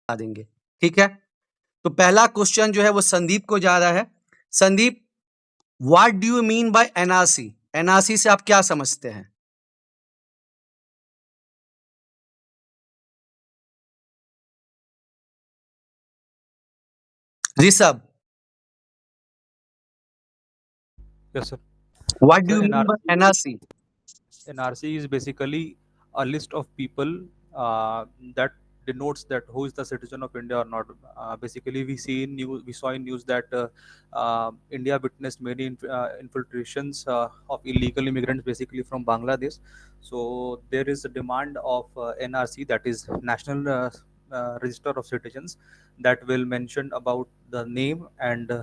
बता देंगे, ठीक है। तो पहला क्वेश्चन जो है वो संदीप को जा रहा है। Sandeep, what do you mean by NRC? NRC से आप क्या समझते हैं? Rishabh, Yes, sir. What do So you mean by NRC? NRC is basically a list of people that denotes that who is the citizen of India or not. Basically, we saw in news that India witnessed many infiltrations of illegal immigrants, basically from Bangladesh. So there is a demand of NRC, that is National Register of Citizens, that will mention about the name and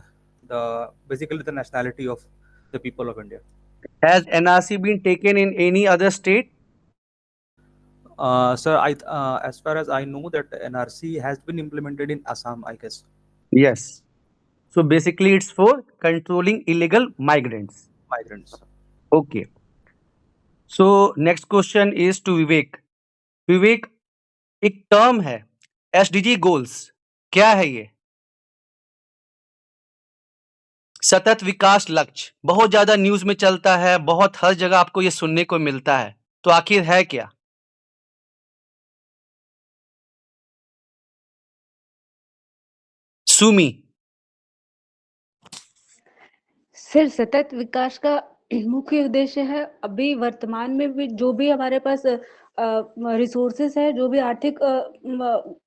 the basically the nationality of the people of India. Has NRC been taken in any other state? Sir, as far as I know, that NRC has been implemented in Assam, I guess. Yes. So basically it's for controlling illegal migrants. Migrants. Okay. So next question is to विवेक। विवेक, एक term है SDG goals, क्या है ये? सतत विकास लक्ष्य, बहुत ज्यादा news में चलता है, बहुत हर जगह आपको ये सुनने को मिलता है, तो आखिर है क्या? सुमी। सर, सतत विकास का मुख्य उद्देश्य है अभी वर्तमान में भी जो भी हमारे पास रिसोर्सेस है, जो भी आर्थिक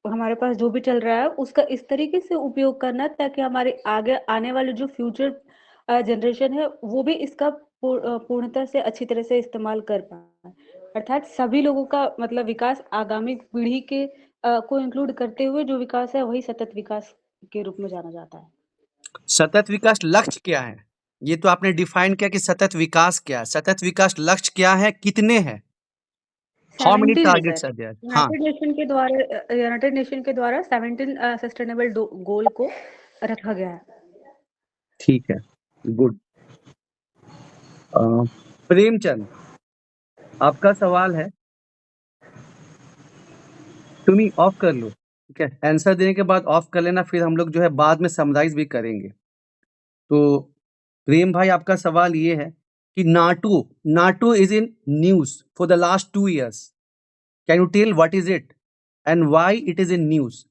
हमारे पास जो भी चल रहा है, उसका इस तरीके से उपयोग करना ताकि हमारे आगे आने वाले जो फ्यूचर जनरेशन है वो भी इसका पूर्णतः से अच्छी तरह से इस्तेमाल कर पाए। अर्थात सभी लोगों का मतलब विकास आगामी पीढ़ी के को इंक्लूड करते हुए जो विकास है वही सतत विकास के रूप में जाना जाता है। सतत विकास लक्ष्य क्या है? ये तो आपने डिफाइन किया कि सतत विकास क्या है। सतत विकास लक्ष्य क्या है, कितने हैं? हाउ मेनी 17 है टारगेट्स सर। Are there? हाँ, यूनाइटेड नेशन के द्वारा 17 सस्टेनेबल गोल को रखा गया है। ठीक है, गुड। प्रेमचंद, आपका सवाल है। तुम्ही ऑफ कर लो, ठीक है। आंसर देने के बाद ऑफ कर लेना, फिर हम लोग जो है बाद में समराइज भी करेंगे। तो प्रेम भाई, आपका सवाल ये है कि NATO NATO is in news for the last 2 years. Can you tell what is it and why it is in news?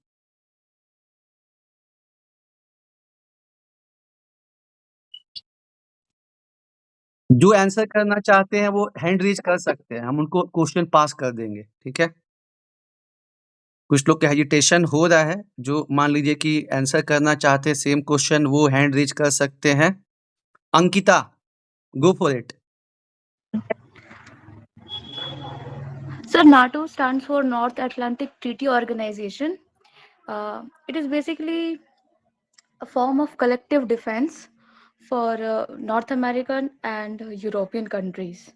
जो आंसर करना चाहते हैं वो हैंड रेज कर सकते हैं, हम उनको क्वेश्चन पास कर देंगे, ठीक है। कुछ लोग का हेजिटेशन हो रहा है, जो मान लीजिए कि आंसर करना चाहते हैं सेम क्वेश्चन, वो हैंड रेज कर सकते हैं। अंकिता, गो for it. So NATO stands for North Atlantic Treaty Organization. It is basically a form of collective defense for North American and European countries.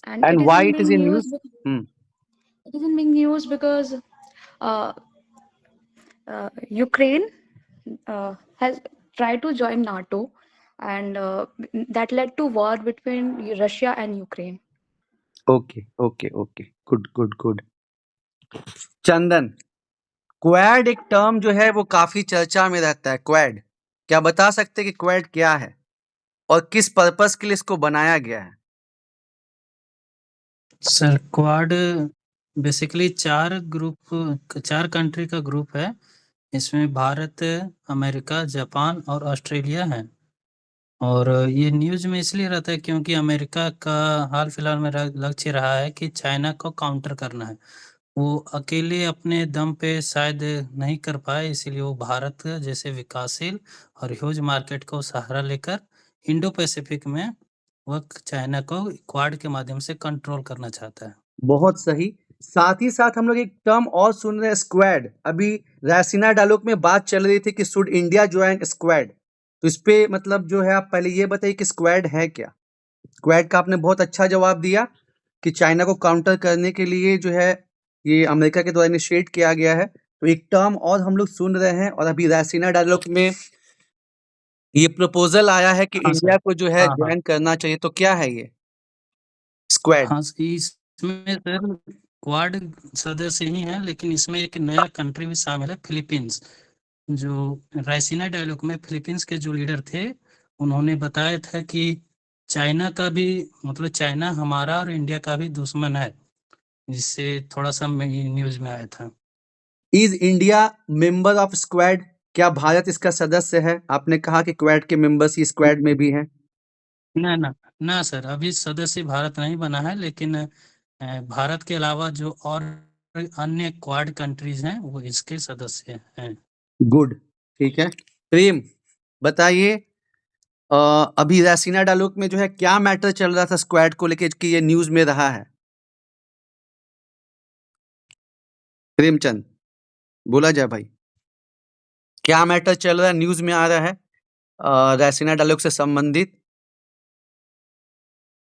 And And it is why in it is being in used. news? Hmm. It is in being used because uh, Ukraine has tried to join NATO, and that led to war between Russia and Ukraine. Okay okay okay, good good good. Chandan, quad एक term जो है वो काफी चर्चा में रहता है। Quad, क्या बता सकते हैं कि क्वाड क्या है और किस पर्पस के लिए इसको बनाया गया है? सर, क्वाड बेसिकली 4 कंट्री का ग्रुप है। इसमें भारत, अमेरिका, जापान और ऑस्ट्रेलिया है। और ये न्यूज में इसलिए रहता है क्योंकि अमेरिका का हाल फिलहाल में लक्ष्य रहा है कि चाइना को काउंटर करना है। वो अकेले अपने दम पे शायद नहीं कर पाए, इसीलिए वो भारत जैसे विकासशील और ह्यूज मार्केट को सहारा लेकर इंडो पैसिफिक में वो चाइना को क्वाड के माध्यम से कंट्रोल करना चाहता है। बहुत सही। साथ ही साथ हम लोग एक टर्म और सुन रहे हैं, स्क्वाड। अभी रायसीना डायलॉग में बात चल रही थी कि शुड इंडिया ज्वाइन स्क्वाड, तो इस पे मतलब जो है आप पहले ये बताइए कि स्क्वाड है क्या? स्क्वाड का आपने बहुत अच्छा जवाब दिया कि चाइना को काउंटर करने के लिए जो है ये अमेरिका के द्वारा इनिशिएट किया गया है। तो एक टर्म और हम लोग सुन रहे हैं, और अभी रायसीना डायलॉग में ये प्रपोजल आया है कि हाँ इंडिया सर। को जो है हाँ हाँ ज्वाइन करना चाहिए। तो क्या है ये स्क्वाड? हाँ, इसमें सर क्वाड सदस्य ही हैं, लेकिन इसमें एक नया कंट्री भी शामिल है, फिलीपींस। जो रायसीना डायलॉग में फिलीपींस के जो लीडर थे, उन्होंने बताया था कि चाइना का भी, मतलब चाइना हमारा और इंडिया का भी दुश्मन है, जिससे थोड़ा सा न्यूज में आया था। Is India member of squad? क्या भारत इसका सदस्य है? आपने कहा कि क्वाड के मेंबर्स इस स्क्वाड में भी हैं। ना ना ना सर, अभी सदस्य भारत नहीं बना है, लेकिन भारत के अलावा जो और अन्य क्वाड कंट्रीज हैं वो इसके सदस्य हैं। गुड, ठीक है। प्रेम, बताइए, अभी रायसीना डायलॉग में जो है क्या मैटर चल रहा था स्क्वाड को लेके कि ये न्यूज में रहा है? प्रेमचंद, बोला जाए भाई, क्या मैटर चल रहा है, न्यूज में आ रहा है रायसीना डायलॉग से संबंधित?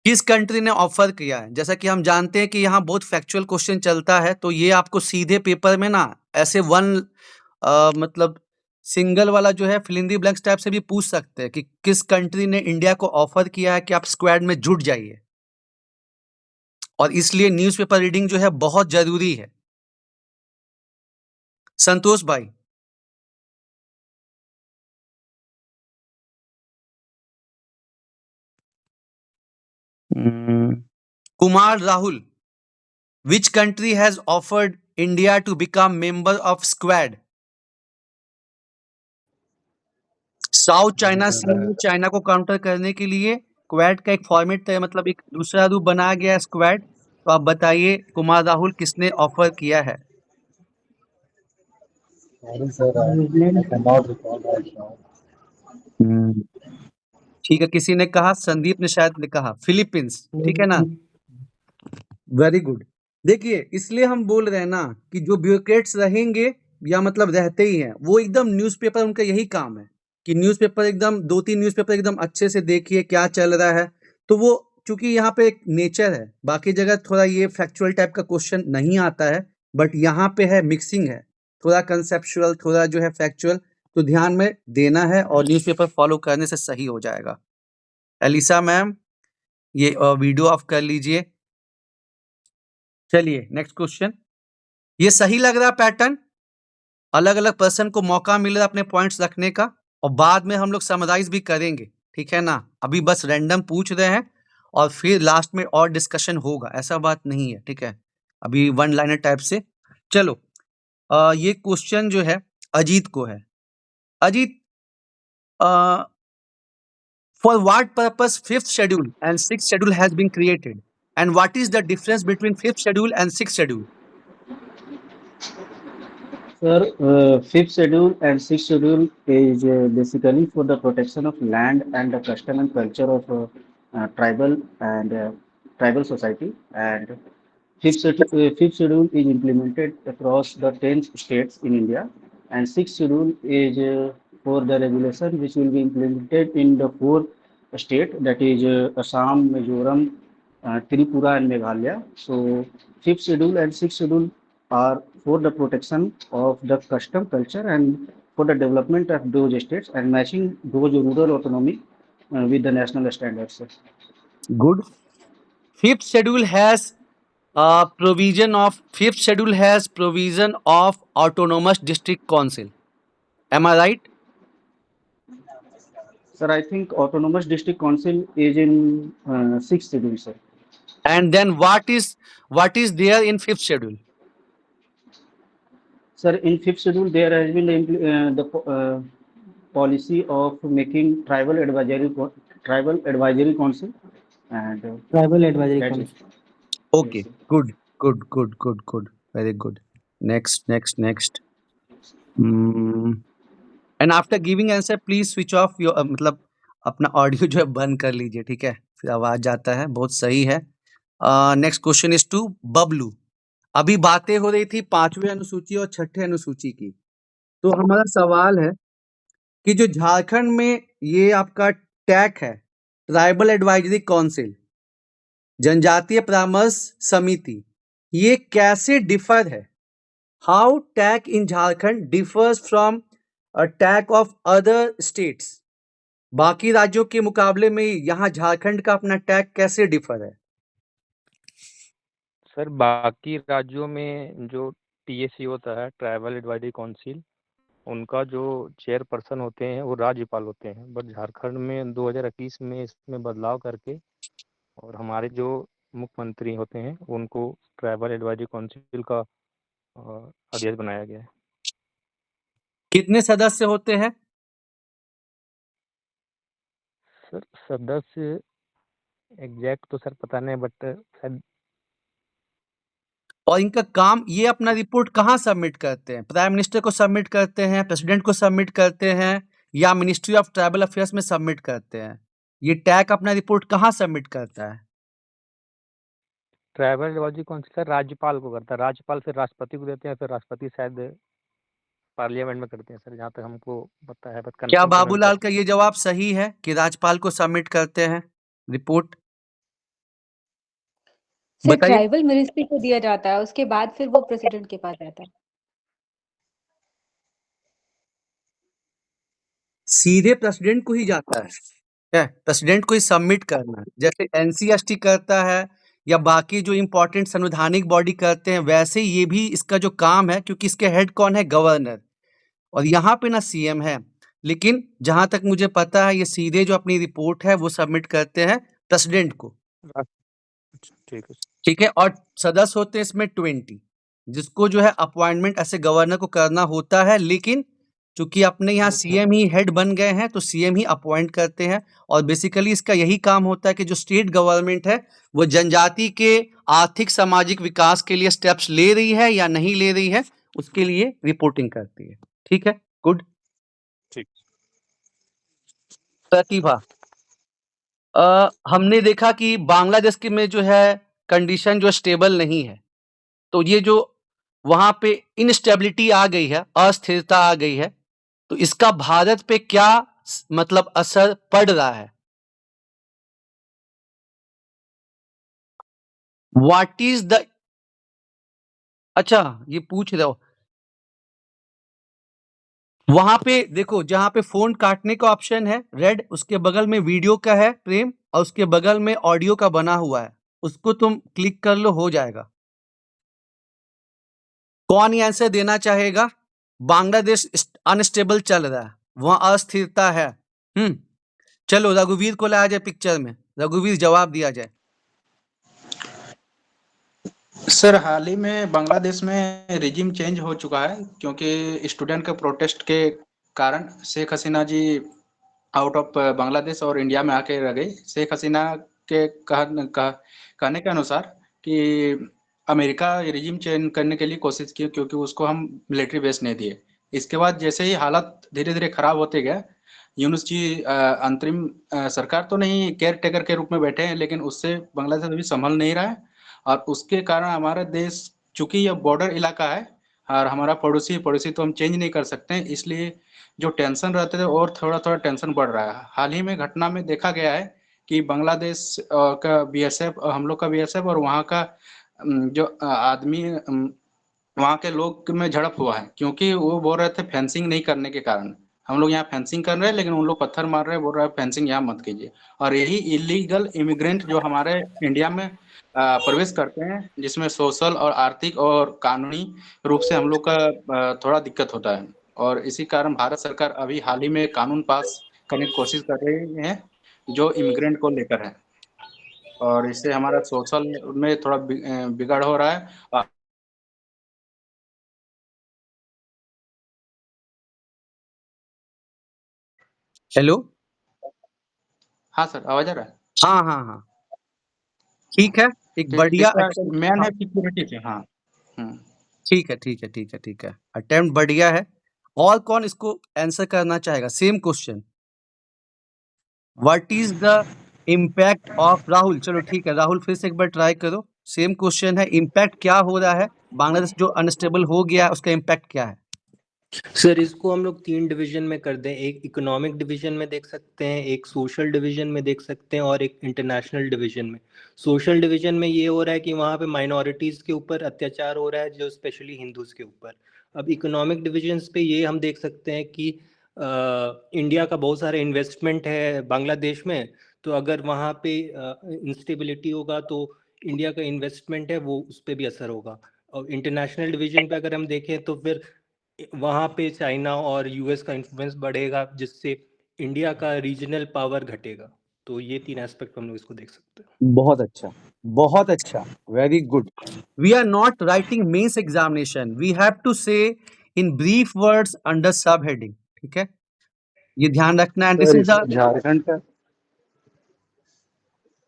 किस कंट्री ने ऑफर किया है? जैसा कि हम जानते हैं कि यहाँ बहुत फैक्चुअल क्वेश्चन चलता है, तो ये आपको सीधे पेपर में ना ऐसे मतलब सिंगल वाला जो है fill in the blanks type से भी पूछ सकते हैं कि किस कंट्री ने इंडिया को ऑफर किया है कि आप स्क्वाड में जुट जाइए, और इसलिए न्यूज़पेपर रीडिंग जो है बहुत जरूरी है। संतोष भाई, Kumar Rahul, which country has offered India to become member of Squad? South China Sea में चाइना को काउंटर करने के लिए क्वाड का एक फॉर्मेट, मतलब एक दूसरा रूप बनाया गया है स्क्वाड। तो आप बताइए कुमार राहुल, किसने ऑफर किया है? Sorry, sir, I cannot recall right now. ठीक है, किसी ने कहा, संदीप ने शायद ने कहा फिलीपींस, ठीक है ना? Very good. देखिए, इसलिए हम बोल रहे हैं ना कि जो ब्यूरोक्रेट्स रहेंगे या मतलब रहते ही हैं, वो एकदम न्यूज़पेपर, उनका यही काम है कि न्यूज़पेपर एकदम 2-3 न्यूज़पेपर एकदम अच्छे से देखिए क्या चल रहा है। तो वो चूंकि यहाँ पे एक नेचर है, बाकी जगह थोड़ा ये फैक्चुअल टाइप का क्वेश्चन नहीं आता है, बट यहाँ पे है मिक्सिंग है, थोड़ा कंसेप्चुअल, थोड़ा जो है फैक्चुअल, तो ध्यान में देना है और न्यूज़पेपर फॉलो करने से सही हो जाएगा। एलिसा मैम, ये वीडियो ऑफ कर लीजिए। चलिए नेक्स्ट क्वेश्चन। ये सही लग रहा पैटर्न? अलग अलग पर्सन को मौका मिल रहा है अपने पॉइंट्स रखने का, और बाद में हम लोग समराइज भी करेंगे, ठीक है ना? अभी बस रैंडम पूछ रहे हैं और फिर लास्ट में और डिस्कशन होगा, ऐसा बात नहीं है, ठीक है? अभी वन लाइनर टाइप से। चलो, ये क्वेश्चन जो है अजीत को है। Ajit, for what purpose fifth schedule and sixth schedule has been created, and what is the difference between fifth schedule and sixth schedule? Sir, fifth schedule and sixth schedule is basically for the protection of land and the custom and culture of tribal society. And fifth schedule is implemented across the 10 states in India, and sixth schedule is for the regulation which will be implemented in the 4 state, that is Assam, Mizoram, Tripura and Meghalaya. So fifth schedule and sixth schedule are for the protection of the custom culture and for the development of those states and matching those rural autonomy with the national standards. Good. Fifth schedule has provision of autonomous district council. Am I right? Sir, I think autonomous district council is in sixth schedule, sir. And then what is there in fifth schedule? Sir, in fifth schedule there has been the policy of making tribal advisory council and tribal advisory that's council. it. Okay. Yes, sir. Good. Very good. Next. And after giving answer, please switch off your मतलब अपना audio जो है बंद कर लीजिए, ठीक है? फिर आवाज जाता है, बहुत सही है। Next question is to Bablu. अभी बातें हो रही थी 5वें अनुसूची और 6ठे अनुसूची की, तो हमारा सवाल है कि जो झारखंड में ये आपका टैक है, ट्राइबल एडवाइजरी काउंसिल, जनजातीय परामर्श समिति, ये कैसे डिफर है? How TAC in Jharkhand differs from a TAC of other states? बाकी राज्यों के मुकाबले में यहाँ झारखंड का अपना टैग कैसे डिफर है? सर बाकी राज्यों में जो टीएसी होता है, ट्राइबल एडवाइजरी काउंसिल, उनका जो चेयरपर्सन होते हैं वो राज्यपाल होते हैं। बट झारखंड में 2021 में इसमें बदलाव करके और हमारे जो मुख्यमंत्री होते हैं उनको ट्राइबल एडवाइजरी काउंसिल का अध्यक्ष बनाया गया है। कितने सदस्य होते हैं? सर सदस्य एग्जैक्ट तो सर पता नहीं, बट शायद और इनका काम, ये अपना रिपोर्ट कहाँ सबमिट करते हैं? प्राइम मिनिस्टर को सबमिट करते हैं, प्रेसिडेंट को सबमिट करते हैं, या मिनिस्ट्री ऑफ ट्राइबल अफेयर्स में सबमिट करते हैं? ये टैग अपना रिपोर्ट कहाँ सबमिट करता है? ट्राइबल एडवाइजरी काउंसिल सर राज्यपाल को करता है। राज्यपाल फिर राष्ट्रपति को देते हैं, फिर राष्ट्रपति शायद पार्लियामेंट में करते हैं सर, जहाँ तक हमको पता है। बट क्या कंफर्म तो मैं बाबूलाल का ये जवाब सही है कि राज्यपाल को सबमिट करते हैं रिपोर्ट? सर बताइए। ट्राइबल मिनिस्ट्री को दिया जाता है, उसके बाद फिर वो प्रेसिडेंट के पास जाता है। सीधे प्रेसिडेंट को ही जाता है, प्रेसिडेंट को ही सबमिट करना है, जैसे एनसीएसटी करता है या बाकी जो इंपॉर्टेंट संवैधानिक बॉडी करते हैं, वैसे ये भी इसका जो काम है, क्योंकि इसके हेड कौन है? गवर्नर। और यहाँ पे ना सीएम है, लेकिन जहां तक मुझे पता है ये सीधे जो अपनी रिपोर्ट है वो सबमिट करते हैं प्रेसिडेंट को। ठीक है। ठीक है, और सदस्य होते हैं इसमें 20, जिसको जो है अपॉइंटमेंट ऐसे गवर्नर को करना होता है, लेकिन चूंकि अपने यहाँ सीएम ही हेड बन गए हैं तो सीएम ही अपॉइंट करते हैं। और बेसिकली इसका यही काम होता है कि जो स्टेट गवर्नमेंट है वो जनजाति के आर्थिक सामाजिक विकास के लिए स्टेप्स ले रही है या नहीं ले रही है, उसके लिए रिपोर्टिंग करती है। ठीक है, गुड। ठीक। प्रतिभा, हमने देखा कि बांग्लादेश के में जो है कंडीशन जो स्टेबल नहीं है, तो ये जो वहां पे इनस्टेबिलिटी आ गई है, अस्थिरता आ गई है, तो इसका भारत पे क्या मतलब असर पड़ रहा है? व्हाट इज द, अच्छा ये पूछ रहे हो, वहां पे देखो जहां पे फोन काटने का ऑप्शन है रेड, उसके बगल में वीडियो का है प्रेम, और उसके बगल में ऑडियो का बना हुआ है, उसको तुम क्लिक कर लो, हो जाएगा। कौन ये आंसर देना चाहेगा? बांग्लादेश अनस्टेबल चल रहा है, वहां अस्थिरता है। चलो रघुवीर को लाया जाए पिक्चर में, रघुवीर जवाब दिया जाए। सर हाल ही में बांग्लादेश में रिजिम चेंज हो चुका है, क्योंकि स्टूडेंट के प्रोटेस्ट के कारण शेख हसीना जी आउट ऑफ बांग्लादेश और इंडिया में आके रह गई। शेख हसीना के कहने के अनुसार कि अमेरिका रिजिम चेंज करने के लिए कोशिश की, क्योंकि उसको हम मिलिट्री बेस नहीं दिए। इसके बाद जैसे ही हालत धीरे धीरे खराब होते गए, यूनुस जी अंतरिम सरकार तो नहीं, केयर टेकर के रूप में बैठे हैं, लेकिन उससे बांग्लादेश अभी संभल नहीं रहा है। और उसके कारण हमारा देश, चूंकि यह बॉर्डर इलाका है और हमारा पड़ोसी तो हम चेंज नहीं कर सकते हैं, इसलिए जो टेंशन रहते थे और थोड़ा थोड़ा टेंशन बढ़ रहा है। हाल ही में घटना में देखा गया है कि बांग्लादेश का बीएसएफ, हम लोग का बीएसएफ और वहाँ का जो आदमी, वहाँ के लोग में झड़प हुआ है, क्योंकि वो बोल रहे थे फेंसिंग नहीं करने के कारण। हम लोग यहाँ फेंसिंग कर रहे हैं, लेकिन उन लोग पत्थर मार रहे हैं, बोल रहे हैं फेंसिंग यहाँ मत कीजिए। और यही इलीगल इमिग्रेंट जो हमारे इंडिया में प्रवेश करते हैं, जिसमें सोशल और आर्थिक और कानूनी रूप से हम लोग का थोड़ा दिक्कत होता है। और इसी कारण भारत सरकार अभी हाल ही में कानून पास करने की कोशिश कर रही है जो इमिग्रेंट को लेकर है, और इससे हमारा सोशल में थोड़ा बिगाड़ हो रहा है। हेलो, हाँ सर, आवाज आ रहा है? हाँ हाँ हाँ, ठीक है, एक बढ़िया मैन है सिक्योरिटी से। हाँ, ठीक है ठीक है ठीक है ठीक है, अटेम्प्ट बढ़िया है। और कौन इसको आंसर करना चाहेगा? Same question, what is the impact of, Rahul चलो ठीक है, राहुल फिर से एक बार ट्राई करो। सेम क्वेश्चन है, इम्पैक्ट क्या हो रहा है? बांग्लादेश जो अनस्टेबल हो गया है उसका इम्पैक्ट क्या है? सर इसको हम लोग 3 डिवीजन में कर दें, एक इकोनॉमिक डिवीजन में देख सकते हैं, एक सोशल डिवीजन में देख सकते हैं, और एक इंटरनेशनल डिवीजन में। सोशल डिवीजन में ये हो रहा है कि वहाँ पे माइनॉरिटीज़ के ऊपर अत्याचार हो रहा है, जो स्पेशली हिंदूज़ के ऊपर। अब इकोनॉमिक डिविजन्स पे ये हम देख सकते हैं कि इंडिया का बहुत सारा इन्वेस्टमेंट है बांग्लादेश में, तो अगर वहाँ पे इंस्टेबिलिटी होगा तो इंडिया का इन्वेस्टमेंट है वो उस पर भी असर होगा। और इंटरनेशनल डिवीजन पे अगर हम देखें तो फिर वहाँ पे चाइना और यूएस का इन्फ्लुएंस बढ़ेगा, जिससे इंडिया का रीजनल पावर घटेगा। तो ये 3 एस्पेक्ट हम लोग इसको देख सकते हैं। बहुत अच्छा, very good. We are not writing mains examination, we have to say in brief words under sub heading, ठीक है, ये ध्यान रखना है। This sir is the, Jharkhand का सर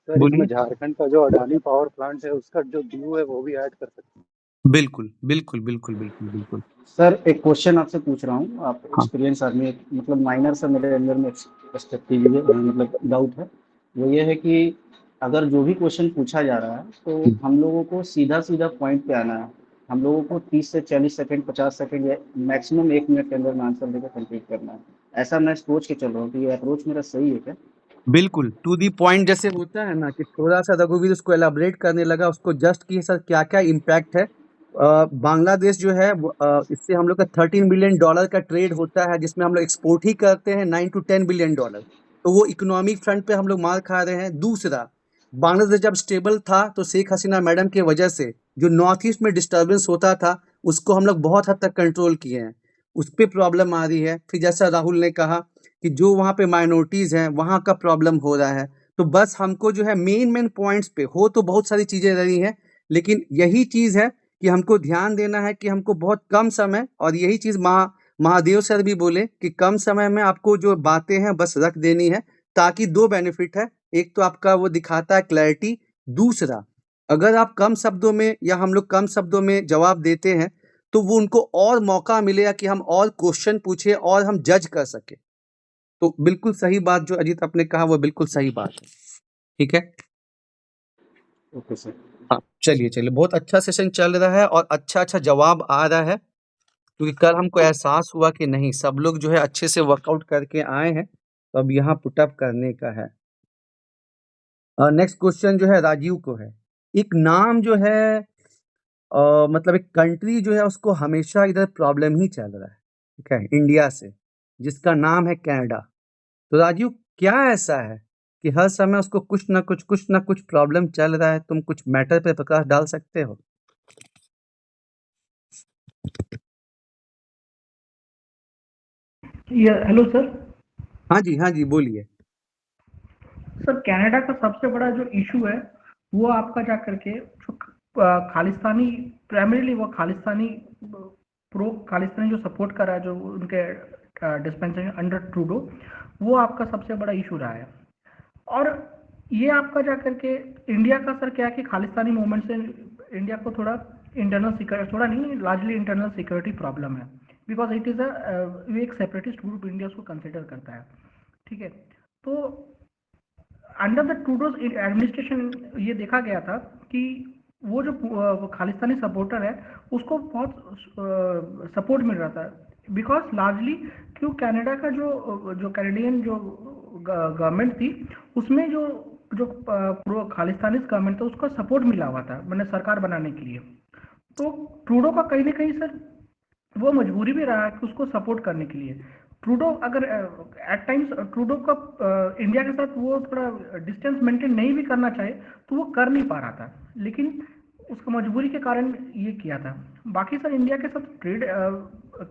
इसमें बोलिए। झारखंड का जो अडानी पावर प्लांट है उसका जो व्यू है वो भी ऐड कर सकते हैं। बिल्कुल बिल्कुल बिल्कुल बिल्कुल बिल्कुल। सर एक क्वेश्चन आपसे पूछ रहा हूँ, आप हाँ एक्सपीरियंस आदमी, एक मतलब माइनर सा मेरे अंदर में पर्सपेक्टिव मतलब डाउट है, वो ये है कि अगर जो भी क्वेश्चन पूछा जा रहा है तो हम लोगों को सीधा सीधा पॉइंट पे आना है। हम लोगों को 30 से 40 सेकंड 50 सेकंड या मैक्सिमम 1 मिनट के अंदर में आंसर देकर कंप्लीट करना है। ऐसा मैं सोच के चल रहा हूँ कि ये अप्रोच मेरा सही है क्या? बिल्कुल, टू दी पॉइंट जैसे होता है ना, कि थोड़ा सा रघुवीर उसको एलाबरेट करने लगा, उसको जस्ट कि सर क्या क्या इम्पैक्ट है। बांग्लादेश जो है इससे हम लोग का $13 बिलियन का ट्रेड होता है, जिसमें हम लोग एक्सपोर्ट ही करते हैं $9 to 10 बिलियन। तो वो इकोनॉमिक फ्रंट पे हम लोग मार खा रहे हैं। दूसरा, बांग्लादेश जब स्टेबल था तो शेख हसीना मैडम की वजह से जो नॉर्थ ईस्ट में डिस्टर्बेंस होता था उसको हम लोग बहुत हद तक कंट्रोल किए हैं, उस पर प्रॉब्लम आ रही है। फिर जैसा राहुल ने कहा कि जो वहाँ पे माइनॉरिटीज़ हैं वहाँ का प्रॉब्लम हो रहा है। तो बस हमको जो है मेन पॉइंट्स पे हो तो बहुत सारी चीज़ें रही हैं, लेकिन यही चीज़ है कि हमको ध्यान देना है कि हमको बहुत कम समय, और यही चीज़ महादेव सर भी बोले कि कम समय में आपको जो बातें हैं बस रख देनी है, ताकि 2 बेनिफिट है। एक तो आपका वो दिखाता है क्लैरिटी, दूसरा अगर आप कम शब्दों में या हम लोग कम शब्दों में जवाब देते हैं तो वो उनको और मौका मिलेगा कि हम और क्वेश्चन पूछे और हम जज कर सके। तो बिल्कुल सही बात जो अजीत आपने कहा वो बिल्कुल सही बात है, ठीक है। Okay sir. हाँ चलिए, बहुत अच्छा सेशन चल रहा है और अच्छा जवाब आ रहा है, क्योंकि कल हमको एहसास हुआ कि नहीं, सब लोग जो है अच्छे से वर्कआउट करके आए हैं, तो अब यहाँ पुटअप करने का है। नेक्स्ट क्वेश्चन जो है राजीव को है। एक नाम जो है मतलब एक कंट्री जो है उसको हमेशा इधर प्रॉब्लम ही चल रहा है, ठीक है, इंडिया से, जिसका नाम है कनाडा। तो राजीव क्या ऐसा है कि हर समय उसको कुछ ना कुछ प्रॉब्लम चल रहा है? तुम कुछ मैटर पे प्रकाश डाल सकते हो? Hello sir. हाँ जी बोलिए। सर कनाडा का सबसे बड़ा जो इशू है वो आपका जा करके जो खालिस्तानी, प्राइमरीली वो खालिस्तानी प्रो खालिस्तानी जो सपोर्ट कर रहा है, जो उनके डिस्पेंसेशन अंडर ट्रूडो, वो आपका सबसे बड़ा इशू रहा है। और ये आपका जा करके इंडिया का सर क्या है कि खालिस्तानी मूवमेंट से इंडिया को थोड़ा इंटरनल सिक्योरिटी, थोड़ा नहीं लार्जली इंटरनल सिक्योरिटी प्रॉब्लम है, बिकॉज इट इज़ एक सेपरेटिस्ट ग्रुप इंडिया उसको कंसिडर करता है, ठीक है। तो अंडर द ट्रूडोज एडमिनिस्ट्रेशन ये देखा गया था कि वो जो खालिस्तानी सपोर्टर है उसको बहुत सपोर्ट मिल रहा था, बिकॉज लार्जली क्यों कनाडा का जो कैनेडियन जो गवर्नमेंट थी उसमें जो जो प्रो खालिस्तानी गवर्नमेंट था उसको सपोर्ट मिला हुआ था, मैंने सरकार बनाने के लिए। तो ट्रूडो का कहीं ना कहीं सर वो मजबूरी भी रहा है कि उसको सपोर्ट करने के लिए। ट्रूडो अगर एट टाइम्स ट्रूडो का इंडिया के साथ वो थोड़ा डिस्टेंस मेंटेन नहीं भी करना चाहे तो वो कर नहीं पा रहा था, लेकिन उसका मजबूरी के कारण ये किया था। बाकी सर इंडिया के साथ ट्रेड,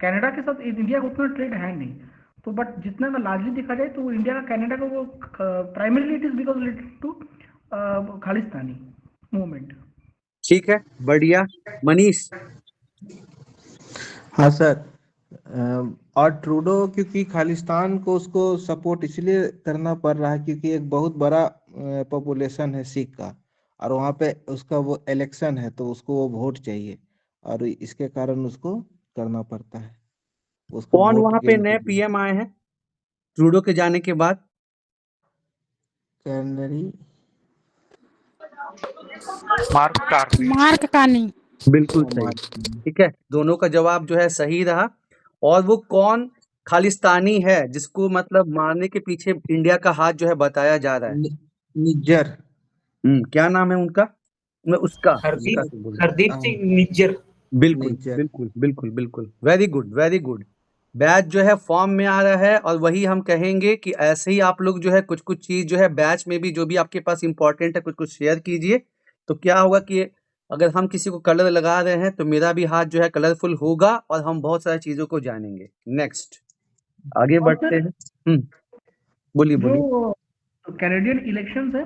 कनाडा के साथ इंडिया का उतना ट्रेड है नहीं, तो बट जितना का लार्जली देखा जाए तो इंडिया का कनाडा का वो primarily it is because related to Khalistani movement. ठीक है, बढ़िया। मनीष। हाँ सर, और ट्रूडो क्योंकि खालिस्तान को उसको सपोर्ट इसलिए करना पड़ रहा है क्योंकि एक बहुत बड़ा पॉपुलेशन है सिख का, और वहाँ पे उसका वो इलेक्शन है तो उसको वो वोट चाहिए, और इसके कारण उसको करना पड़ता है उसको कौन वोट वहां पे गेन नए करने। पीएम आए हैं ट्रूडो के जाने के बाद? Canary mark Carney. बिल्कुल सही, ठीक है, दोनों का जवाब जो है सही रहा। और वो कौन खालिस्तानी है जिसको मतलब मारने के पीछे इंडिया का हाथ जो है बताया जा रहा है? निज्जर। क्या नाम है उनका? मैं उसका हरदीप सिंह निज्जर। बिल्कुल निज्जर। बिल्कुल बिल्कुल बिल्कुल, very good very good. Batch जो है फॉर्म में आ रहा है, और वही हम कहेंगे कि ऐसे ही आप लोग जो है कुछ चीज जो है बैच में भी जो भी आपके पास इंपॉर्टेंट है कुछ शेयर कीजिए, तो क्या होगा कि अगर हम किसी को कलर लगा रहे हैं तो मेरा भी हाथ जो है कलरफुल होगा और हम बहुत सारी चीजों को जानेंगे। नेक्स्ट आगे और बढ़ते सर हैं। बोलिए बोलिए। जो कैनेडियन इलेक्शंस है,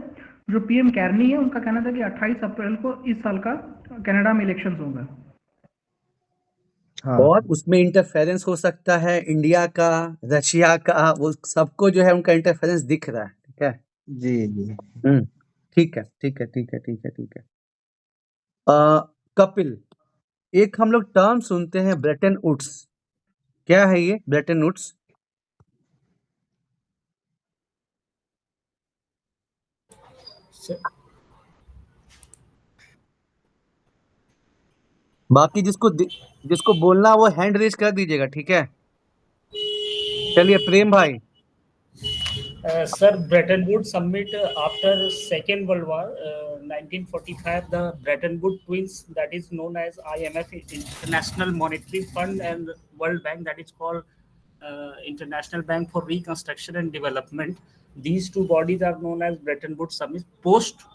जो पीएम कैर्नी है, उनका कहना था कि 28 अप्रैल को इस साल का कनाडा में इलेक्शंस होगा। हाँ और उसमें इंटरफेरेंस हो सकता है इंडिया का, रशिया का, वो सबको जो है उनका इंटरफेरेंस दिख रहा है। ठीक है। जी जी ठीक है ठीक है ठीक है ठीक है ठीक है। कपिल, एक हम लोग टर्म सुनते हैं ब्रेटन वुड्स, क्या है ये ब्रेटन वुड्स? बाकी जिसको बोलना वो हैंड रेज कर दीजिएगा, ठीक है। चलिए प्रेम भाई। Sir, Bretton Woods summit after Second World War, 1945, the Bretton Woods twins, that is known as IMF, International Monetary Fund, and World Bank, that is called International Bank for Reconstruction and Development. These two bodies are known as Bretton Woods summit. Post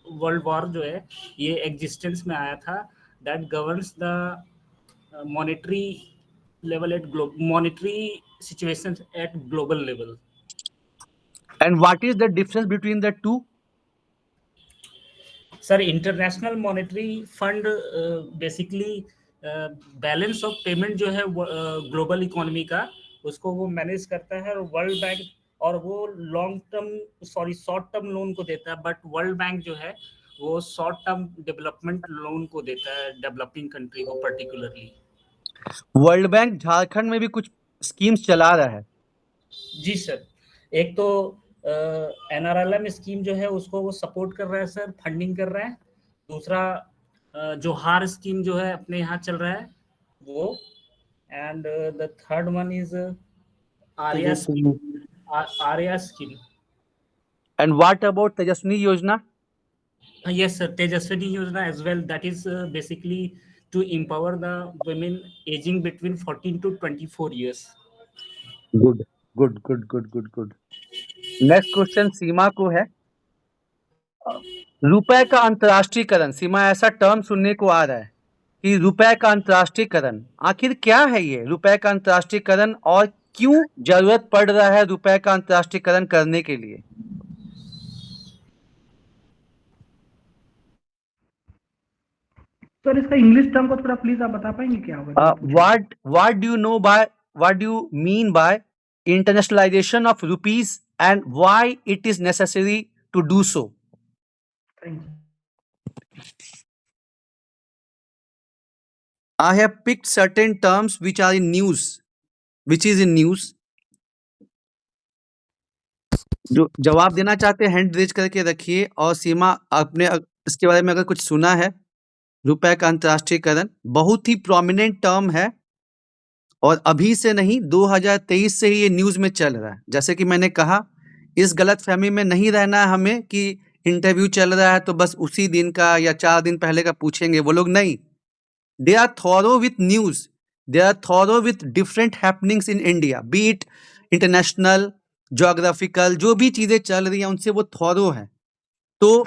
World War जो है ये existence में आया था, that governs the monetary level at monetary situations at global level. And what is the difference between the two? Sir, international monetary fund basically balance of payment जो है global economy का, उसको वो मैनेज करता है, और वर्ल्ड बैंक और वो शॉर्ट टर्म लोन को देता है, बट वर्ल्ड बैंक जो है वो शॉर्ट टर्म डेवलपमेंट लोन को देता है डेवलपिंग कंट्री को पर्टिकुलरली। वर्ल्ड बैंक झारखंड में भी कुछ स्कीम्स चला रहा है। जी सर, एक तो NRLM स्कीम जो है उसको वो सपोर्ट कर रहा है सर, फंडिंग कर रहा है। दूसरा जोहार स्कीम जो है अपने यहाँ चल रहा है वो, and the third one is Arya scheme. And what about Tejaswini योजना? Yes sir, Tejaswini योजना as well, that is basically to empower the women aging between 14 to 24 years. Good good good good good good. Next question Seema को है। रुपए का अंतर्राष्ट्रीयकरण, सीमा ऐसा term सुनने को आ रहा है कि रुपए का अंतर्राष्ट्रीयकरण, आखिर क्या है ये रुपए का अंतर्राष्ट्रीयकरण और क्यों जरूरत पड़ रहा है रुपए का अंतर्राष्ट्रीयकरण करने के लिए? सर इसका इंग्लिश टर्म को थोड़ा प्लीज आप बता पाएंगे क्या होगा? What do you mean by internationalization of rupees and why it is necessary to do so? Thank you. I have picked certain terms which are in news, which is in news. जो जवाब देना चाहते हैं hand raise करके रखिए। और सीमा, आपने इसके बारे में अगर कुछ सुना है, रुपए का अंतर्राष्ट्रीयकरण बहुत ही प्रोमिनेंट टर्म है और अभी से नहीं 2023 से ही ये न्यूज में चल रहा है। जैसे कि मैंने कहा, इस गलतफहमी में नहीं रहना है हमें कि इंटरव्यू चल रहा है तो बस उसी दिन का या 4 दिन पहले का पूछेंगे वो लोग, नहीं। They are thorough with news, they are thorough with different happenings in India, be it international, geographical, जो भी चीजें चल रही हैं उनसे वो थॉरो है। तो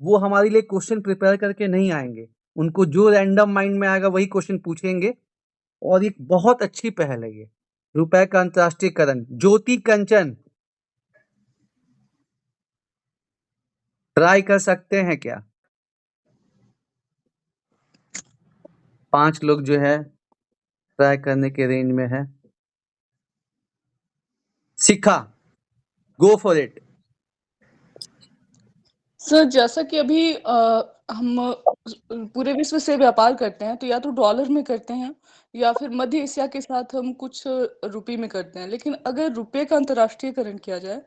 वो हमारे लिए क्वेश्चन प्रिपेयर करके नहीं आएंगे, उनको जो रैंडम माइंड में आएगा वही क्वेश्चन पूछेंगे। और एक बहुत अच्छी पहल है ये रुपए का अंतर्राष्ट्रीयकरण। ज्योति कंचन, ट्राई कर सकते हैं क्या? 5 लोग जो है ट्राई करने के रेंज में है। शिखा, गो फॉर इट। सर जैसा कि अभी हम पूरे विश्व से व्यापार करते हैं तो या तो डॉलर में करते हैं या फिर मध्य एशिया के साथ हम कुछ रुपये में करते हैं, लेकिन अगर रुपये का अंतर्राष्ट्रीयकरण किया जाए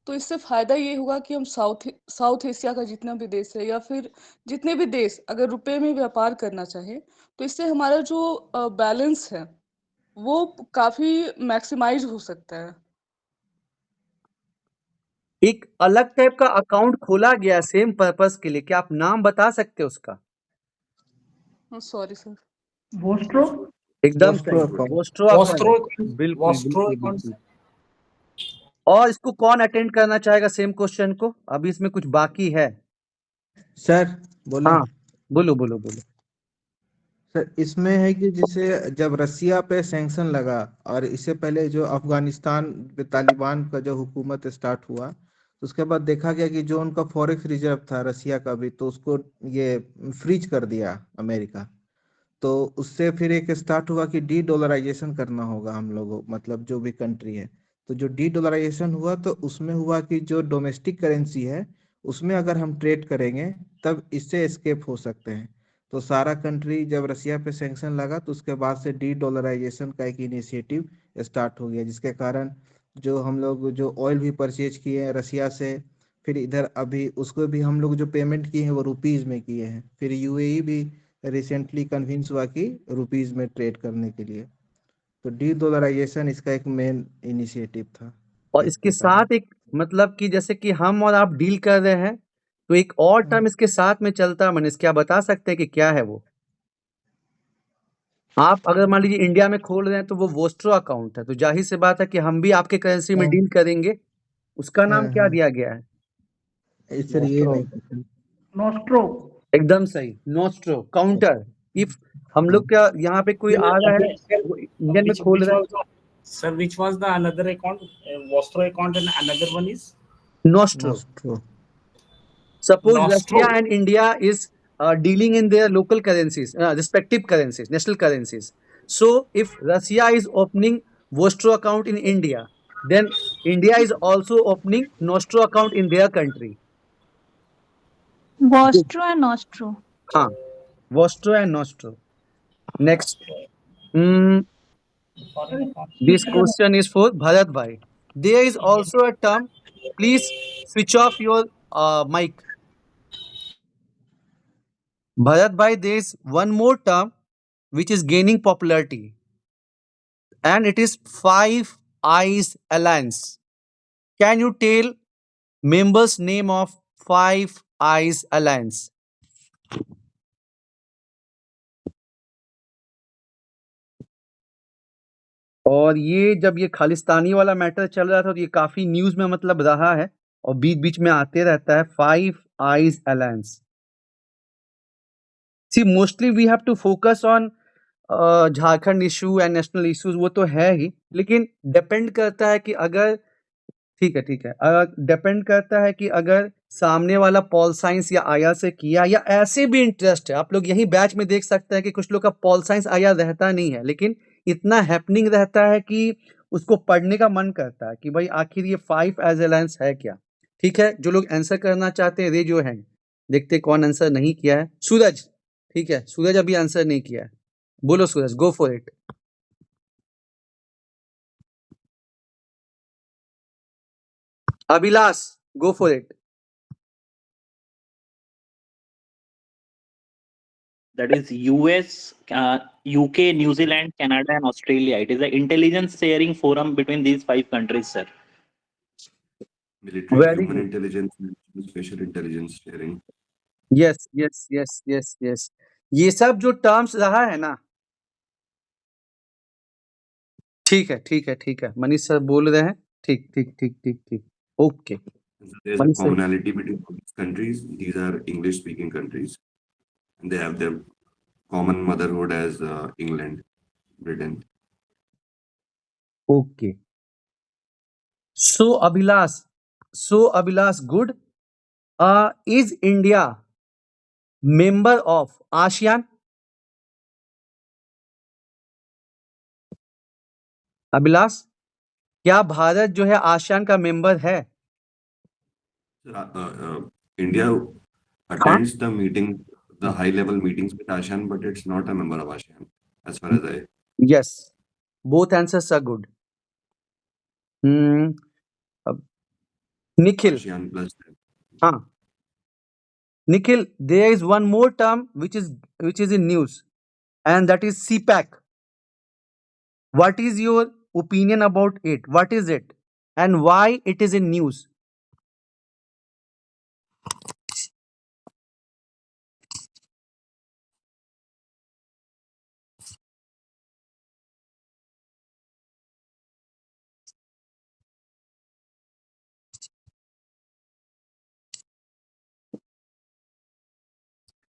तो इससे फायदा ये होगा कि हम साउथ एशिया का जितना भी देश है या फिर जितने भी देश अगर रुपये में व्यापार करना चाहे तो इससे हमारा जो बैलेंस है वो काफी मैक्सिमाइज हो सकता है। एक अलग टाइप का अकाउंट खोला गया सेम पर्पस के लिए, क्या आप नाम बता सकते हैं उसका? सॉरी सर, वोस्ट्रो, एकदम वोस्ट्रो सही, अकाउंट। वोस्ट्रो बिल्कुल बिल्कुल। और इसको कौन अटेंड करना चाहेगा सेम क्वेश्चन को? अभी इसमें कुछ बाकी है। सर बोले हाँ, बोलो बोलो बोलो। सर इसमें है कि जैसे जब रसिया पे सैंक्शन लगा और इससे पहले जो अफगानिस्तान पे तालिबान का जो हुकूमत स्टार्ट हुआ तो उसके बाद देखा गया कि जो उनका फॉरेक्स रिजर्व था रसिया का भी तो उसको ये फ्रीज कर दिया अमेरिका। तो उससे फिर एक स्टार्ट हुआ कि डी डॉलराइजेशन करना होगा हम लोगों मतलब जो भी कंट्री है। तो जो डी डॉलराइजेशन हुआ तो उसमें हुआ कि जो डोमेस्टिक करेंसी है उसमें अगर हम ट्रेड करेंगे तब इससे एस्केप हो सकते हैं। तो सारा कंट्री जब रसिया पे सैंक्शन लगा तो उसके बाद से डी डॉलराइजेशन का एक इनिशिएटिव स्टार्ट हो गया जिसके कारण जो हम लोग जो ऑयल भी परचेज किए हैं रसिया से फिर इधर अभी उसको भी हम लोग जो पेमेंट किए हैं वो रुपीज में किए हैं फिर यूएई भी रिसेंटली कन्विंस हुआ कि रुपीज में ट्रेड करने के लिए। तो डी डॉलराइजेशन इसका एक मेन इनिशिएटिव था और इसके जिसके कारण साथ एक मतलब कि जैसे कि हम और आप डील कर रहे हैं तो एक और टर्म इसके साथ में चलता है मनीष, क्या बता सकते हैं कि क्या है वो? आप अगर मान लीजिए इंडिया में खोल रहे हैं तो वो वोस्ट्रो अकाउंट है, तो जाहिर सी बात है कि हम भी आपके करेंसी में हाँ डील करेंगे। उसका नाम हाँ क्या हाँ दिया गया है? सर ये नोस्ट्रो नहीं पता। नोस्ट्रो एकदम सही, नोस्ट्रो काउंटर। इफ हम लोग क्या यहाँ पे कोई आ रहा है वो इंडियन में खोल which रहा है, was the sir? Which was the another account? Vostro account and another one is nostro. Nostro Suppose Nostro. Russia and India is dealing in their local currencies, respective currencies, national currencies. So if Russia is opening Vostro account in India, then India is also opening Nostro account in their country. Vostro and Nostro. हाँ, Vostro and Nostro. Next, mm, Foreign account. this question is for Bharat Bhai. There is Indian. also a term. Please switch off your mic. Bharat Bhai, there is one more term which is gaining popularity, and it is Five Eyes Alliance. Can you tell members name of Five Eyes Alliance? और ये जब ये खालिस्तानी वाला matter चल रहा था तो ये काफी न्यूज में मतलब रहा है और बीच बीच में आते रहता है five eyes alliance. See mostly we have to focus on Jharkhand issue and national issues, वो तो है ही, लेकिन डिपेंड करता है कि अगर ठीक है ठीक है, डिपेंड करता है कि अगर सामने वाला पॉल साइंस या आया से किया या ऐसे भी इंटरेस्ट है। आप लोग यही बैच में देख सकते हैं कि कुछ लोग का पॉल साइंस आया रहता नहीं है, लेकिन इतना हैपनिंग रहता है कि उसको पढ़ने का मन करता है कि भाई आखिर ये फाइव एज अलायंस है क्या। ठीक है, जो लोग आंसर करना चाहते हैं रेज योर हैंड, देखते हैं कौन आंसर नहीं किया है। सूरज, ठीक है, सूरज अभी आंसर नहीं किया है, बोलो Suraj, go for it. Abhilash, go for it. That is US, UK, New Zealand, Canada, and Australia. It is an intelligence sharing forum between these 5 countries, sir. Military, very human good, intelligence, and special intelligence sharing. Yes yes yes yes yes, ये सब जो terms रहा है ना, ठीक है ठीक है ठीक है, मनीष सर बोल रहे हैं, ठीक ठीक ठीक ठीक ठीक, okay There's a Manish sir. commonality between all these countries. These are English-speaking countries, and they have their common motherhood as England, Britain. Okay, so Abhilash good. Is India member of ASEAN? Abhilash, क्या भारत जो है आसियान का member है? India हाँ, attends the meeting, the high-level meetings with ASEAN, but it's not a member of ASEAN, as far as I. Yes, both answers are good. Nikhil, ASEAN plus. हाँ Nikhil, there is one more term which is in news, and that is CPAC. What is your opinion about it? What is it, and why it is in news?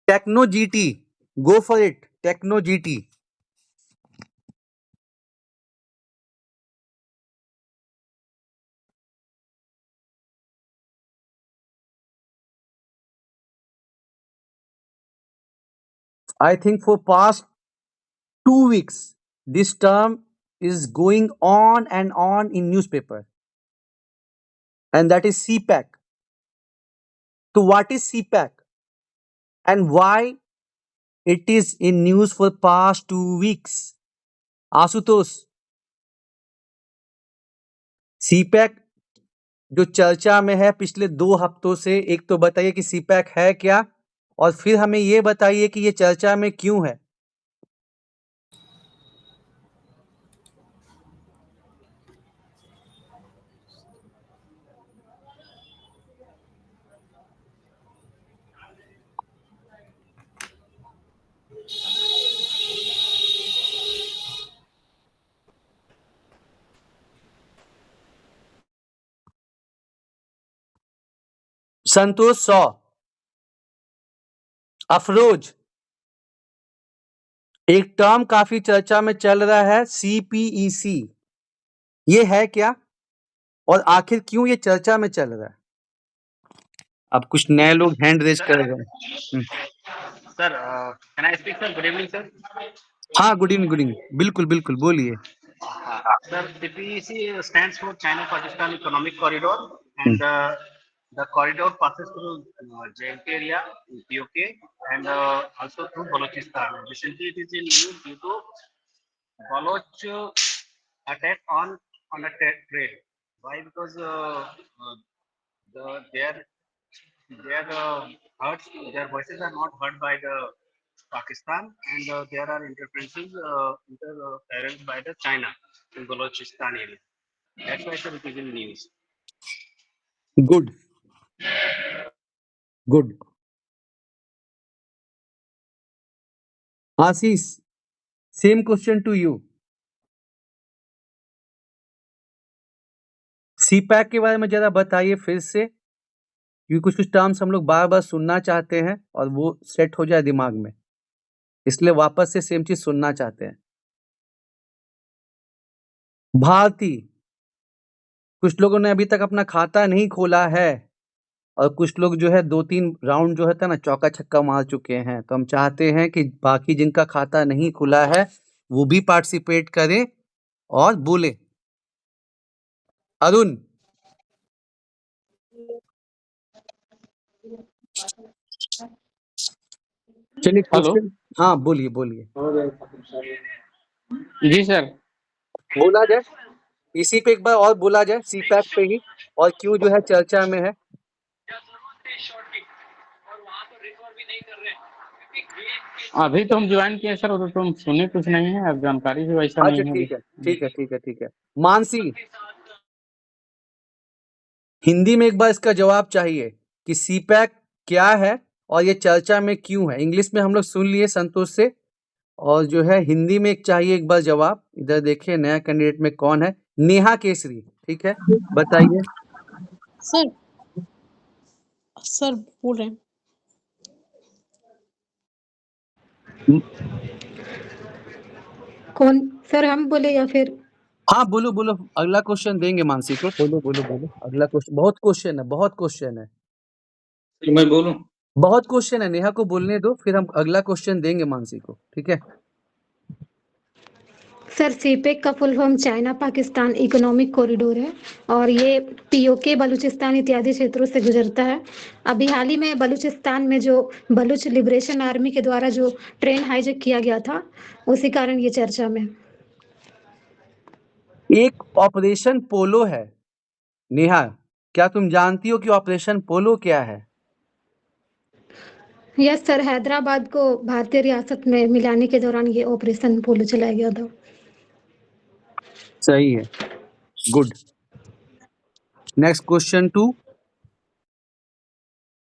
Techno GT, go for it, Techno GT. I think for past 2 weeks, this term is going on and on in newspaper, and that is CPAC. So what is CPAC and why it is in news for past 2 weeks? Ashutosh, CPAC जो चर्चा में है पिछले 2 हफ्तों से, एक तो बताइए कि CPAC है क्या, और फिर हमें ये बताइए कि ये चर्चा में क्यों है। संतोष 100, अफरोज, एक टर्म काफी चर्चा में चल रहा है CPEC, ये है क्या और आखिर क्यों ये चर्चा में चल रहा है? अब कुछ नए लोग हैंड रेज कर रहे हैं। Sir can I speak sir? Good evening sir. हाँ, गुड इवनिंग, बिल्कुल बिल्कुल बोलिए। Sir CPEC stands for China-Pakistan Economic Corridor and the corridor passes through JNK area, POK, and also through Balochistan. Recently, it is in news due to Baloch attack on a trade. Why? Because their voices are not heard by the Pakistan, and there are interferences by the China in Balochistan area. That's why sir, it is in news. Good. Good. Ashish, same question to you. CPAC के बारे में जरा बताइए फिर से, क्योंकि कुछ कुछ टर्म्स हम लोग बार बार सुनना चाहते हैं और वो सेट हो जाए दिमाग में, इसलिए वापस से सेम चीज सुनना चाहते हैं। भारती, कुछ लोगों ने अभी तक अपना खाता नहीं खोला है और कुछ लोग जो है 2-3 राउंड जो है ना चौका छक्का मार चुके हैं, तो हम चाहते हैं कि बाकी जिनका खाता नहीं खुला है वो भी पार्टिसिपेट करें और बोले। अरुण, चलिए क्वेश्चन, हाँ बोलिए बोलिए। जी सर। बोला जाए इसी पे एक बार और बोला जाए, CPAC पे ही, और क्यों जो है चर्चा में है। अभी तो हम ज्वाइन किए सर, तो हम सुने कुछ नहीं है, अब जानकारी भी वैसा अच्छा नहीं है। ठीक है। मानसी, हिंदी में एक बार इसका जवाब चाहिए कि CPAC क्या है और ये चर्चा में क्यों है। इंग्लिश में हम लोग सुन लिए संतोष से, और जो है हिंदी में एक चाहिए एक बार जवाब। इधर देखिए नया कैंडिडेट में कौन है, नेहा केसरी, ठीक है, बताइए। सर बोल रहे हैं। कौन सर, हम बोले या फिर? हाँ बोलो बोलो, अगला क्वेश्चन देंगे मानसी को। बोलो अगला क्वेश्चन, बहुत क्वेश्चन है। मैं बोलूं? बहुत क्वेश्चन है, नेहा को बोलने दो, फिर हम अगला क्वेश्चन देंगे मानसी को, ठीक है। सर CPEC का full form China Pakistan economic corridor है और ये POK बलूचिस्तान इत्यादि क्षेत्रों से गुजरता है। अभी हाल ही में बलूचिस्तान में जो बलूच लिबरेशन आर्मी के द्वारा जो ट्रेन हाईजैक किया गया था, उसी कारण ये चर्चा में। एक ऑपरेशन पोलो है, नेहा क्या तुम जानती हो कि ऑपरेशन पोलो क्या है? यस सर, हैदराबाद को भारतीय रियासत में मिलाने के दौरान ये ऑपरेशन पोलो चलाया गया था। सही है, good. Next question to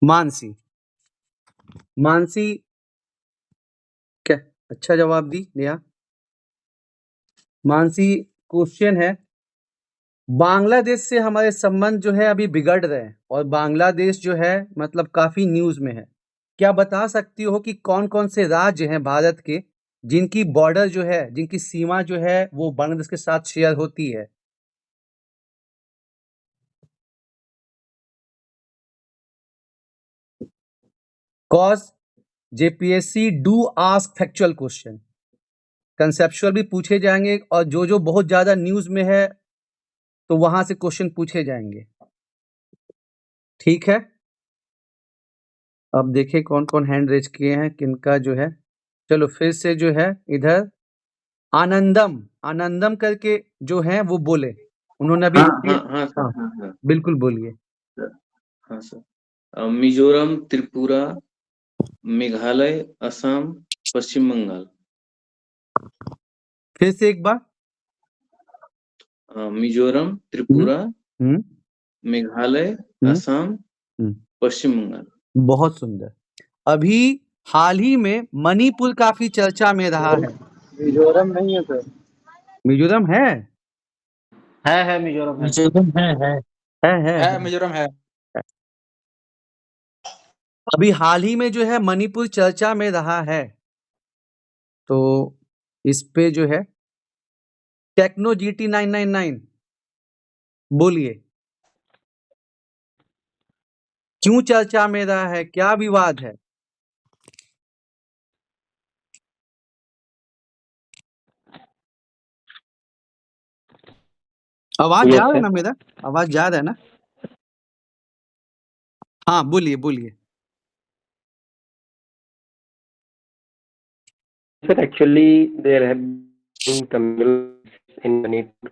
Mansi. Mansi क्या अच्छा जवाब दी नेहा। मानसी, क्वेश्चन है, बांग्लादेश से हमारे संबंध जो है अभी बिगड़ रहे हैं और बांग्लादेश जो है मतलब काफी न्यूज में है, क्या बता सकती हो कि कौन-कौन से राज्य हैं भारत के जिनकी बॉर्डर जो है, जिनकी सीमा जो है वो बांग्लादेश के साथ शेयर होती है? Cause JPSC do ask factual question. Conceptual भी पूछे जाएँगे और जो-जो बहुत ज़्यादा न्यूज़ में है, तो वहाँ से क्वेश्चन पूछे जाएँगे। ठीक है? अब देखिए कौन-कौन हैंड रेज़ किए हैं, किनका जो है चलो फिर से जो है इधर आनंदम करके जो हैं वो बोले। उन्होंने अभी हाँ सर, हाँ, हाँ बिल्कुल बोलिए। सर, हाँ सर। मिजोरम, त्रिपुरा, मेघालय, असम, पश्चिम बंगाल। फिर से एक बार। मिजोरम, त्रिपुरा, हुँ, मेघालय, हुँ, असम, हुँ। पश्चिम बंगाल। बहुत सुंदर। अभी हाल ही में मणिपुर काफ़ी चर्चा में रहा है। मिजोरम नहीं है सर। मिजोरम है? है मिजोरम है। मिजोरम है। है मिजोरम है। अभी हाल ही में जो है मणिपुर चर्चा में रहा है। तो इस पे जो है टेक्नो जीटी 999 बोलिए। क्यों चर्चा में रहा है? क्या विवाद है? आवाज़ जा रहा है ना मेरा? आवाज़ जा रहा है ना? हाँ, बोलिए। Sir, actually, there have been communals in Manipur.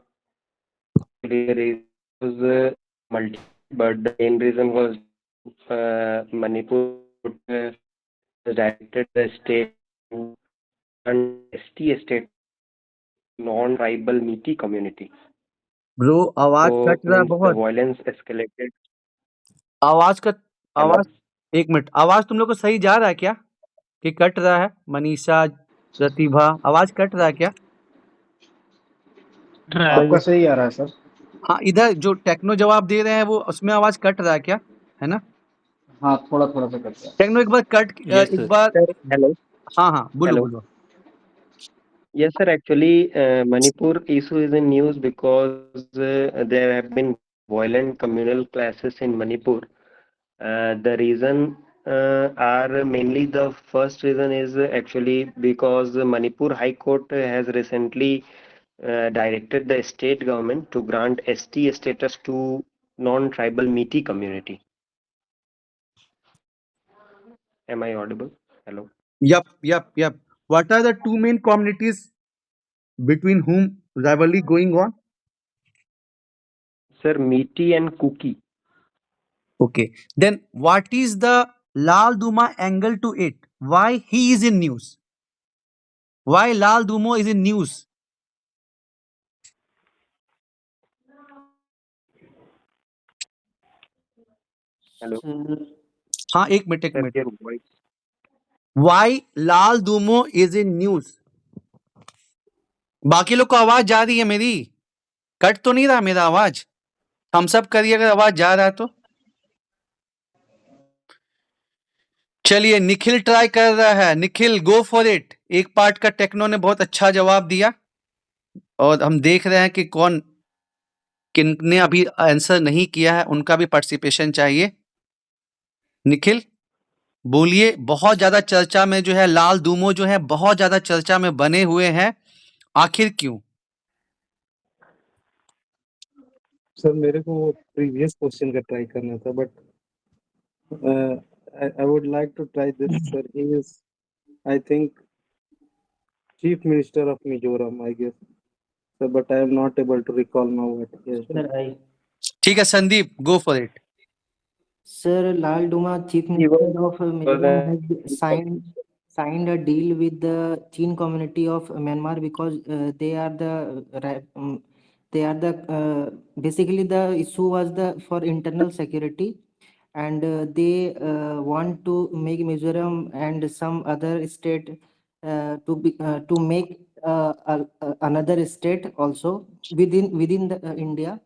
There was multi, but the main reason was Manipur directed the state to an ST state, non-tribal Meeti community. Bro आवाज़ So कट रहा है means the बहुत। violence escalated. आवाज़ Hello. 1 minute, आवाज़ तुम लोग को सही जा रहा है क्या? कि कट रहा है? मनीषा, प्रतिभा, आवाज़ कट रहा है क्या? आपका सही आ रहा है सर। हाँ, इधर जो टेक्नो जवाब दे रहे हैं वो उसमें आवाज़ कट रहा है क्या? है ना? हाँ, थोड़ा-थोड़ा सा करता है। टेक्नो एक बार Yes, एक sir. बार Sir, hello. हाँ, Hello. बोलो। Yes, sir. Actually, Manipur issue is in news because there have been violent communal clashes in Manipur. The reason are mainly the first reason is actually because Manipur High Court has recently directed the state government to grant ST status to non-tribal Meeti community. Am I audible? Hello. Yup. What are the two main communities between whom rivalry going on? Sir, Meeti and Kuki. Okay. Then what is the Lal Duma angle to it? Why he is in news? Why Lal Dumo is in news? Hello. हाँ, एक minute. Sir, your voice. Why Lal Dumo is in news? बाकी लोग को आवाज जा रही है मेरी? कट तो नहीं रहा मेरा आवाज? हम सब करिए अगर आवाज जा रहा है तो। चलिए निखिल ट्राई कर रहा है। निखिल गो फॉर इट। एक पार्ट का टेक्नो ने बहुत अच्छा जवाब दिया और हम देख रहे हैं कि किनने अभी आंसर नहीं किया है, उनका भी पार्टिसिपेशन चाहिए। निखिल बोलिए। बहुत ज्यादा चर्चा में जो है लाल दूमो जो है बहुत ज्यादा चर्चा में बने हुए हैं, आखिर क्यों? सर मेरे को प्रीवियस क्वेश्चन का ट्राई करना था but I would like to try this, sir. He is, I think, Chief Minister of Mizoram, I guess. Sir, but I am not able to recall now what he has done. ठीक है संदीप, गो for it. Sir, Lal Duma, Chief Minister of Mizoram, has signed a deal with the Chin community of Myanmar because they are basically the issue was for internal security, and they want to make Mizoram and some other state to make another state also within the India.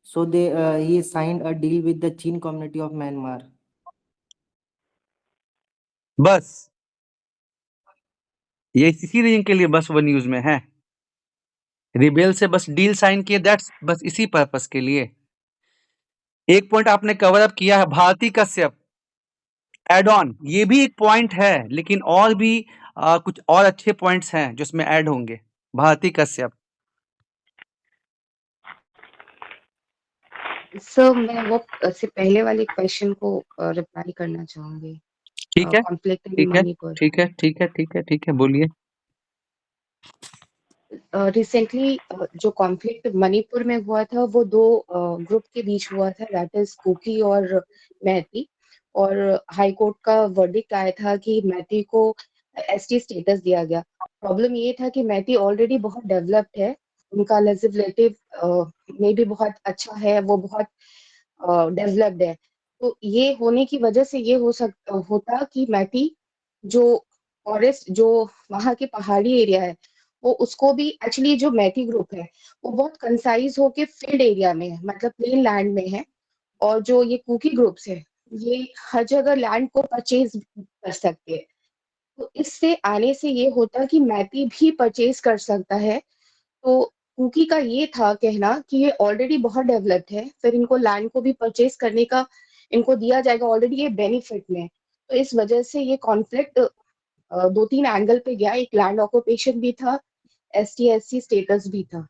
So he signed a deal with the Chin community of Myanmar. बस ये इसी reason के लिए बस वो news में है। Rebel से बस डील साइन किए, दैट्स बस इसी पर्पस के लिए। एक पॉइंट आपने कवर अप किया है, भारती कश्यप एड ऑन, ये भी एक पॉइंट है, लेकिन और भी कुछ और अच्छे पॉइंट्स हैं जो इसमें ऐड होंगे। भारती कश्यप सर मैं वो से पहले वाले क्वेश्चन को रिप्लाई करना चाहूंगी। ठीक है, कॉन्फ्लिक्ट इन ठीक है, मणिपुर। ठीक है, ठीक है, ठीक है, ठीक है, बोलिए। रिसेंटली जो कॉन्फ्लिक्ट मणिपुर में हुआ था वो दो ग्रुप के बीच हुआ था, दैट इज कुकी और मैती। और हाई कोर्ट का वर्डिक्ट आया था कि मैती को एसटी स्टेटस दिया गया। प्रॉब्लम ये था कि मैती ऑलरेडी बहुत डेवलप्ड है, उनका लेजिस्लेटिव में भी बहुत अच्छा है, वो बहुत डेवलप्ड है। तो ये होने की वजह से ये होता कि मैती जो फॉरेस्ट जो वहाँ के पहाड़ी एरिया है वो उसको भी एक्चुअली जो मैती ग्रुप है वो बहुत कंसाइज होके फील्ड एरिया में है, मतलब प्लेन लैंड में है। और जो ये कुकी ग्रुप्स है ये हर जगह लैंड को परचेज कर सकते हैं। तो इससे आने से ये होता कि मैती भी परचेज कर सकता है। तो कुकी का ये था कहना कि ये ऑलरेडी बहुत डेवलप्ड है, फिर इनको लैंड को भी परचेज करने का इनको दिया जाएगा, ऑलरेडी ये बेनिफिट में। तो इस वजह से ये कॉन्फ्लिक्ट 2-3 एंगल पे गया, एक लैंड ऑक्यूपेशन भी था, ST SC स्टेटस भी था।